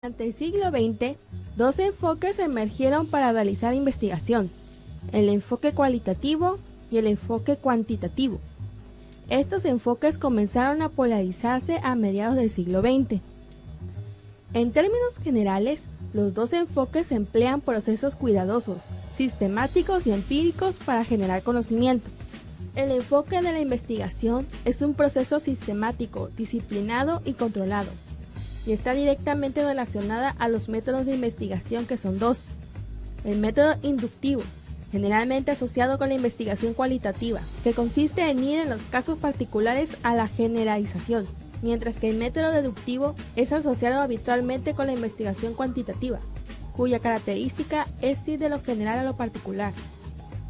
Durante el siglo XX, dos enfoques emergieron para realizar investigación: el enfoque cualitativo y el enfoque cuantitativo. Estos enfoques comenzaron a polarizarse a mediados del siglo XX. En términos generales, los dos enfoques emplean procesos cuidadosos, sistemáticos y empíricos para generar conocimiento. El enfoque de la investigación es un proceso sistemático, disciplinado y controlado, y está directamente relacionada a los métodos de investigación, que son dos: el método inductivo, generalmente asociado con la investigación cualitativa, que consiste en ir en los casos particulares a la generalización, mientras que el método deductivo es asociado habitualmente con la investigación cuantitativa, cuya característica es ir de lo general a lo particular.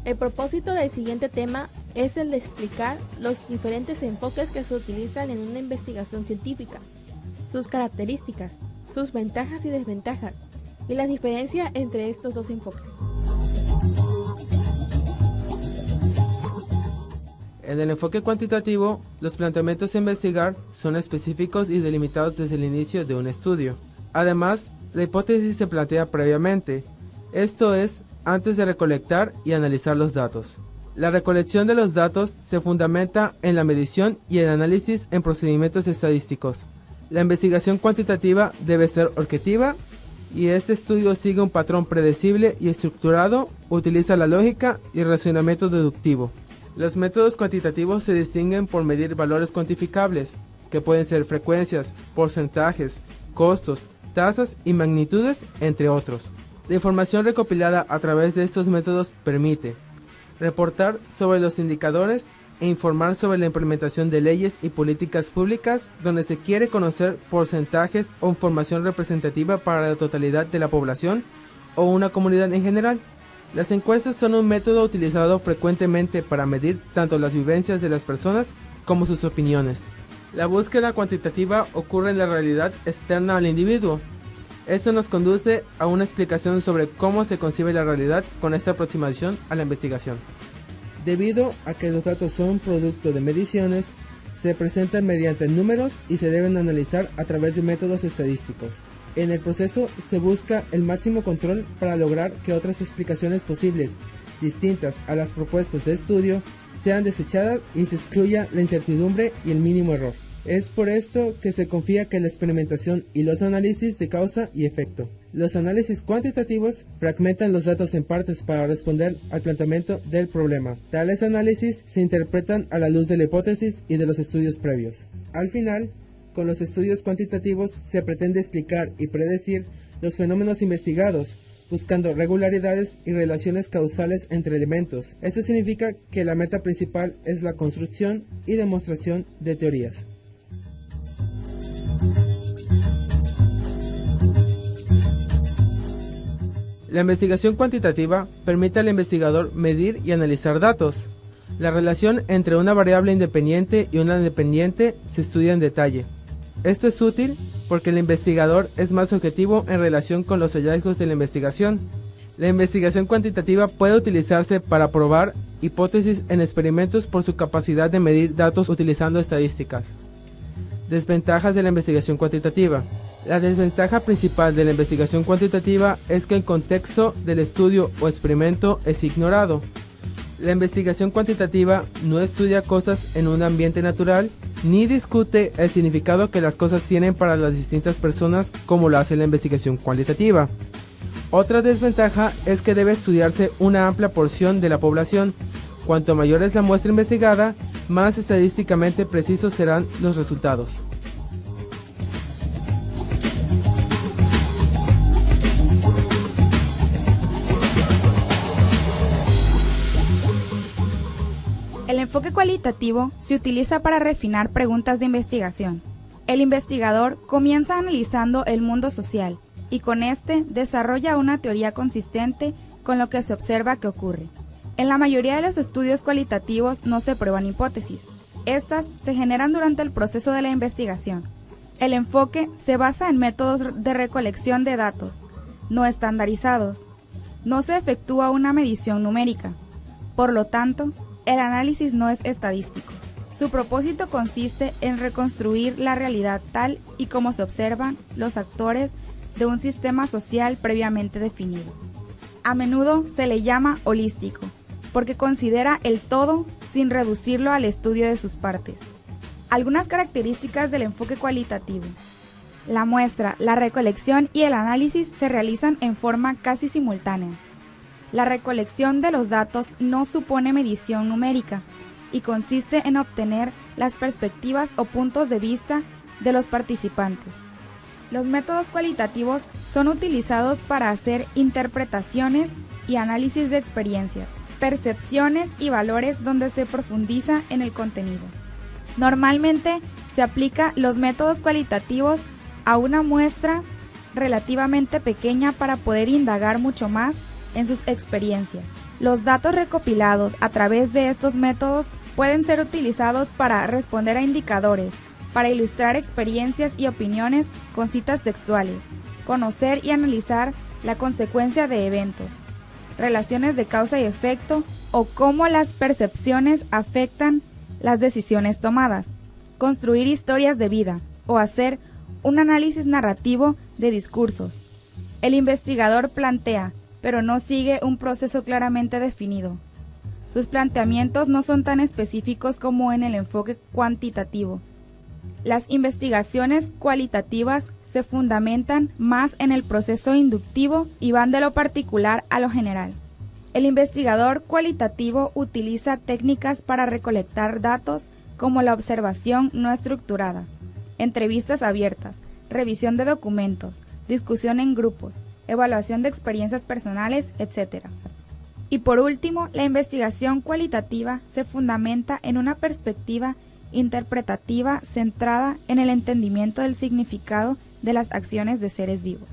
El propósito del siguiente tema es el de explicar los diferentes enfoques que se utilizan en una investigación científica, sus características, sus ventajas y desventajas, y las diferencias entre estos dos enfoques. En el enfoque cuantitativo, los planteamientos a investigar son específicos y delimitados desde el inicio de un estudio. Además, la hipótesis se plantea previamente, esto es, antes de recolectar y analizar los datos. La recolección de los datos se fundamenta en la medición y el análisis en procedimientos estadísticos. La investigación cuantitativa debe ser objetiva y este estudio sigue un patrón predecible y estructurado, utiliza la lógica y el razonamiento deductivo. Los métodos cuantitativos se distinguen por medir valores cuantificables, que pueden ser frecuencias, porcentajes, costos, tasas y magnitudes, entre otros. La información recopilada a través de estos métodos permite reportar sobre los indicadores e informar sobre la implementación de leyes y políticas públicas donde se quiere conocer porcentajes o información representativa para la totalidad de la población o una comunidad en general. Las encuestas son un método utilizado frecuentemente para medir tanto las vivencias de las personas como sus opiniones. La búsqueda cuantitativa ocurre en la realidad externa al individuo. Eso nos conduce a una explicación sobre cómo se concibe la realidad con esta aproximación a la investigación. Debido a que los datos son producto de mediciones, se presentan mediante números y se deben analizar a través de métodos estadísticos. En el proceso se busca el máximo control para lograr que otras explicaciones posibles, distintas a las propuestas de estudio, sean desechadas y se excluya la incertidumbre y el mínimo error. Es por esto que se confía que la experimentación y los análisis de causa y efecto. Los análisis cuantitativos fragmentan los datos en partes para responder al planteamiento del problema. Tales análisis se interpretan a la luz de la hipótesis y de los estudios previos. Al final, con los estudios cuantitativos se pretende explicar y predecir los fenómenos investigados, buscando regularidades y relaciones causales entre elementos. Esto significa que la meta principal es la construcción y demostración de teorías. La investigación cuantitativa permite al investigador medir y analizar datos. La relación entre una variable independiente y una dependiente se estudia en detalle. Esto es útil porque el investigador es más objetivo en relación con los hallazgos de la investigación. La investigación cuantitativa puede utilizarse para probar hipótesis en experimentos por su capacidad de medir datos utilizando estadísticas. Desventajas de la investigación cuantitativa. La desventaja principal de la investigación cuantitativa es que el contexto del estudio o experimento es ignorado. La investigación cuantitativa no estudia cosas en un ambiente natural, ni discute el significado que las cosas tienen para las distintas personas como lo hace la investigación cualitativa. Otra desventaja es que debe estudiarse una amplia porción de la población. Cuanto mayor es la muestra investigada, más estadísticamente precisos serán los resultados. El enfoque cualitativo se utiliza para refinar preguntas de investigación. El investigador comienza analizando el mundo social y con este desarrolla una teoría consistente con lo que se observa que ocurre. En la mayoría de los estudios cualitativos no se prueban hipótesis. Estas se generan durante el proceso de la investigación. El enfoque se basa en métodos de recolección de datos no estandarizados. No se efectúa una medición numérica. Por lo tanto, el análisis no es estadístico. Su propósito consiste en reconstruir la realidad tal y como se observan los actores de un sistema social previamente definido. A menudo se le llama holístico, porque considera el todo sin reducirlo al estudio de sus partes. Algunas características del enfoque cualitativo. La muestra, la recolección y el análisis se realizan en forma casi simultánea. La recolección de los datos no supone medición numérica y consiste en obtener las perspectivas o puntos de vista de los participantes. Los métodos cualitativos son utilizados para hacer interpretaciones y análisis de experiencias, percepciones y valores donde se profundiza en el contenido. Normalmente se aplica los métodos cualitativos a una muestra relativamente pequeña para poder indagar mucho más en sus experiencias. Los datos recopilados a través de estos métodos pueden ser utilizados para responder a indicadores, para ilustrar experiencias y opiniones con citas textuales, conocer y analizar la consecuencia de eventos, relaciones de causa y efecto o cómo las percepciones afectan las decisiones tomadas, construir historias de vida o hacer un análisis narrativo de discursos. El investigador plantea, pero no sigue un proceso claramente definido. Sus planteamientos no son tan específicos como en el enfoque cuantitativo. Las investigaciones cualitativas se fundamentan más en el proceso inductivo y van de lo particular a lo general. El investigador cualitativo utiliza técnicas para recolectar datos como la observación no estructurada, entrevistas abiertas, revisión de documentos, discusión en grupos, evaluación de experiencias personales, etc. Y por último, la investigación cualitativa se fundamenta en una perspectiva interpretativa centrada en el entendimiento del significado de las acciones de seres vivos.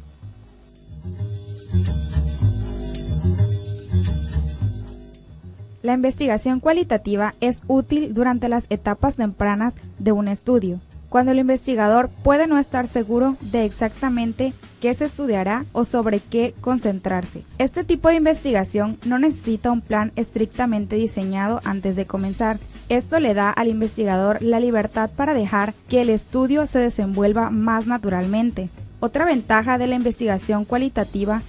La investigación cualitativa es útil durante las etapas tempranas de un estudio, cuando el investigador puede no estar seguro de exactamente qué se estudiará o sobre qué concentrarse. Este tipo de investigación no necesita un plan estrictamente diseñado antes de comenzar. Esto le da al investigador la libertad para dejar que el estudio se desenvuelva más naturalmente. Otra ventaja de la investigación cualitativa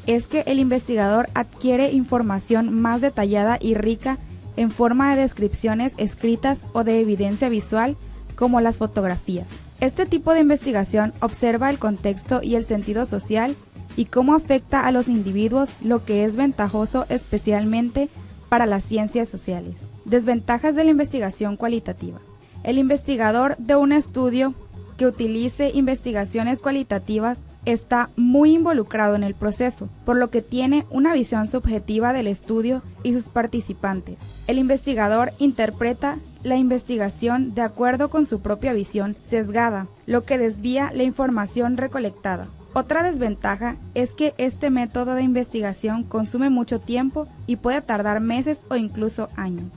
es que el investigador adquiere información más detallada y rica en forma de descripciones escritas o de evidencia visual, como las fotografías. Este tipo de investigación observa el contexto y el sentido social y cómo afecta a los individuos, lo que es ventajoso especialmente para las ciencias sociales. Desventajas de la investigación cualitativa. El investigador de un estudio que utilice investigaciones cualitativas está muy involucrado en el proceso, por lo que tiene una visión subjetiva del estudio y sus participantes. El investigador interpreta la investigación de acuerdo con su propia visión sesgada, lo que desvía la información recolectada. Otra desventaja es que este método de investigación consume mucho tiempo y puede tardar meses o incluso años.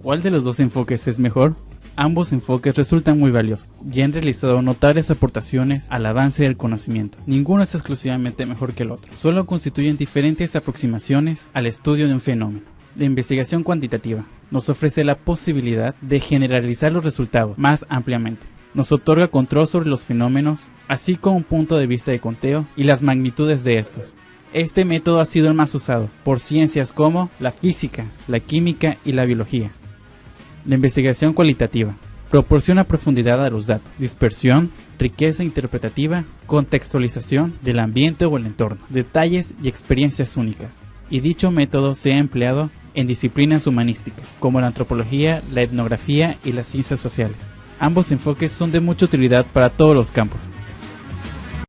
¿Cuál de los dos enfoques es mejor? Ambos enfoques resultan muy valiosos y han realizado notables aportaciones al avance del conocimiento. Ninguno es exclusivamente mejor que el otro, solo constituyen diferentes aproximaciones al estudio de un fenómeno. La investigación cuantitativa nos ofrece la posibilidad de generalizar los resultados más ampliamente. Nos otorga control sobre los fenómenos, así como un punto de vista de conteo y las magnitudes de estos. Este método ha sido el más usado por ciencias como la física, la química y la biología. La investigación cualitativa proporciona profundidad a los datos, dispersión, riqueza interpretativa, contextualización del ambiente o el entorno, detalles y experiencias únicas. Y dicho método se ha empleado en disciplinas humanísticas, como la antropología, la etnografía y las ciencias sociales. Ambos enfoques son de mucha utilidad para todos los campos,